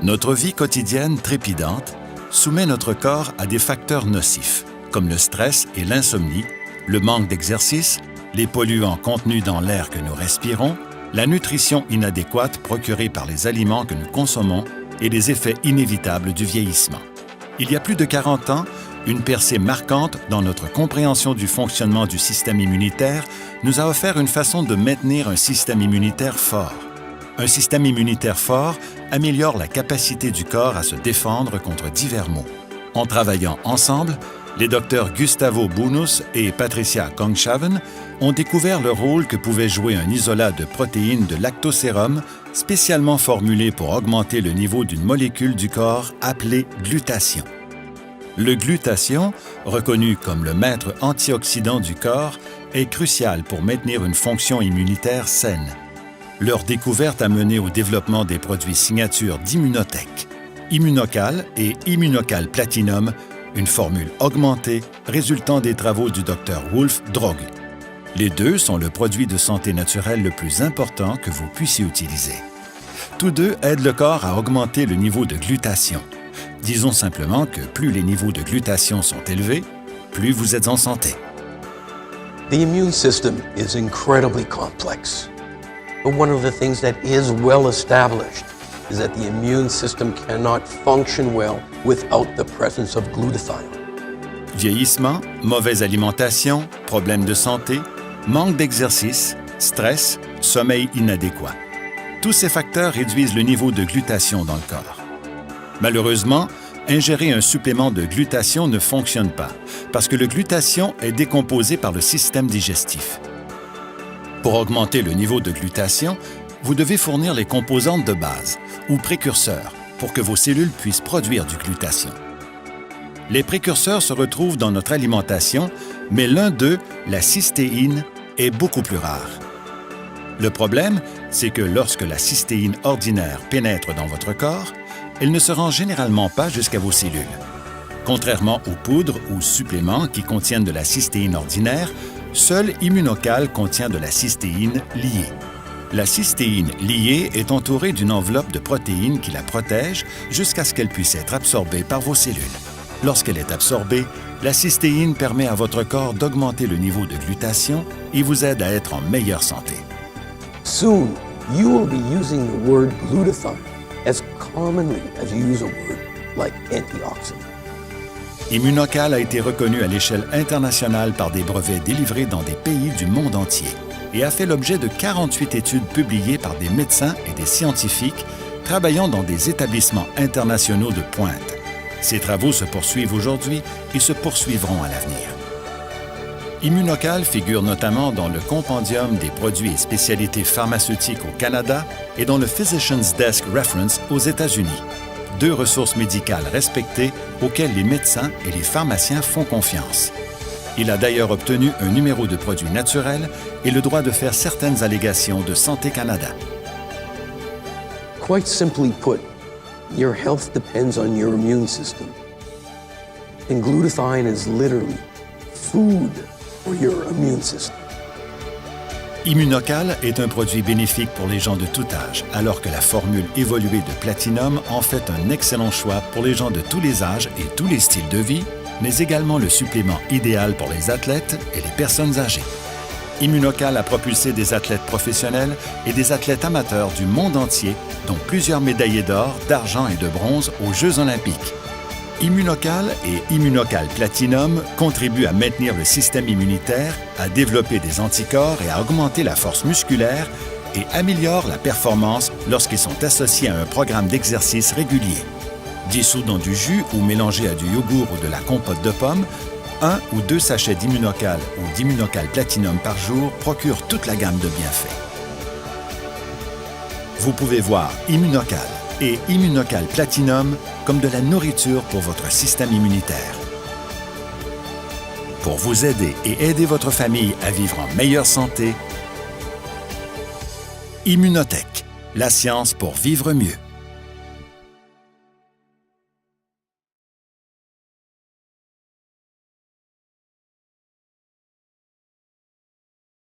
Notre vie quotidienne trépidante soumet notre corps à des facteurs nocifs, comme le stress et l'insomnie, le manque d'exercice, les polluants contenus dans l'air que nous respirons, la nutrition inadéquate procurée par les aliments que nous consommons et les effets inévitables du vieillissement. Il y a plus de 40 ans, une percée marquante dans notre compréhension du fonctionnement du système immunitaire nous a offert une façon de maintenir un système immunitaire fort. Un système immunitaire fort améliore la capacité du corps à se défendre contre divers maux. En travaillant ensemble, les docteurs Gustavo Bunus et Patricia Kongshaven ont découvert le rôle que pouvait jouer un isolat de protéines de lactosérum spécialement formulé pour augmenter le niveau d'une molécule du corps appelée glutathion. Le glutathion, reconnu comme le maître antioxydant du corps, est crucial pour maintenir une fonction immunitaire saine. Leur découverte a mené au développement des produits signatures d'Immunotech, Immunocal et Immunocal Platinum, une formule augmentée résultant des travaux du Dr Wolf Droge. Les deux sont le produit de santé naturelle le plus important que vous puissiez utiliser. Tous deux aident le corps à augmenter le niveau de glutathion. Disons simplement que plus les niveaux de glutathion sont élevés, plus vous êtes en santé. The immune system is incredibly complex. But one of the things that is well established is that the immune system cannot function well without the presence of glutathione. Vieillissement, mauvaise alimentation, problèmes de santé, manque d'exercice, stress, sommeil inadéquat. Tous ces facteurs réduisent le niveau de glutathion dans le corps. Malheureusement, ingérer un supplément de glutathion ne fonctionne pas parce que le glutathion est décomposé par le système digestif. Pour augmenter le niveau de glutathion, vous devez fournir les composantes de base ou précurseurs pour que vos cellules puissent produire du glutathion. Les précurseurs se retrouvent dans notre alimentation, mais l'un d'eux, la cystéine, est beaucoup plus rare. Le problème, c'est que lorsque la cystéine ordinaire pénètre dans votre corps, elle ne se rend généralement pas jusqu'à vos cellules. Contrairement aux poudres ou suppléments qui contiennent de la cystéine ordinaire, seul Immunocal contient de la cystéine liée. La cystéine liée est entourée d'une enveloppe de protéines qui la protège jusqu'à ce qu'elle puisse être absorbée par vos cellules. Lorsqu'elle est absorbée, la cystéine permet à votre corps d'augmenter le niveau de glutathion et vous aide à être en meilleure santé. Soon, you will be using the word glutathione as commonly as you use a word like antioxidant. Immunocal a été reconnu à l'échelle internationale par des brevets délivrés dans des pays du monde entier et a fait l'objet de 48 études publiées par des médecins et des scientifiques travaillant dans des établissements internationaux de pointe. Ces travaux se poursuivent aujourd'hui et se poursuivront à l'avenir. Immunocal figure notamment dans le compendium des produits et spécialités pharmaceutiques au Canada et dans le Physician's Desk Reference aux États-Unis, deux ressources médicales respectées auxquelles les médecins et les pharmaciens font confiance. Il a d'ailleurs obtenu un numéro de produit naturel et le droit de faire certaines allégations de Santé Canada. Quite simply put, your health depends on your immune system. And glutathione is literally food for your immune system. Immunocal est un produit bénéfique pour les gens de tout âge, alors que la formule évoluée de Platinum en fait un excellent choix pour les gens de tous les âges et tous les styles de vie, mais également le supplément idéal pour les athlètes et les personnes âgées. Immunocal a propulsé des athlètes professionnels et des athlètes amateurs du monde entier, dont plusieurs médaillés d'or, d'argent et de bronze aux Jeux olympiques. Immunocal et Immunocal Platinum contribuent à maintenir le système immunitaire, à développer des anticorps et à augmenter la force musculaire et améliorent la performance lorsqu'ils sont associés à un programme d'exercice régulier. Dissous dans du jus ou mélangés à du yogourt ou de la compote de pommes, 1 ou 2 sachets d'Immunocal ou d'Immunocal Platinum par jour procurent toute la gamme de bienfaits. Vous pouvez voir Immunocal et Immunocal Platinum comme de la nourriture pour votre système immunitaire. Pour vous aider et aider votre famille à vivre en meilleure santé, Immunotech, la science pour vivre mieux.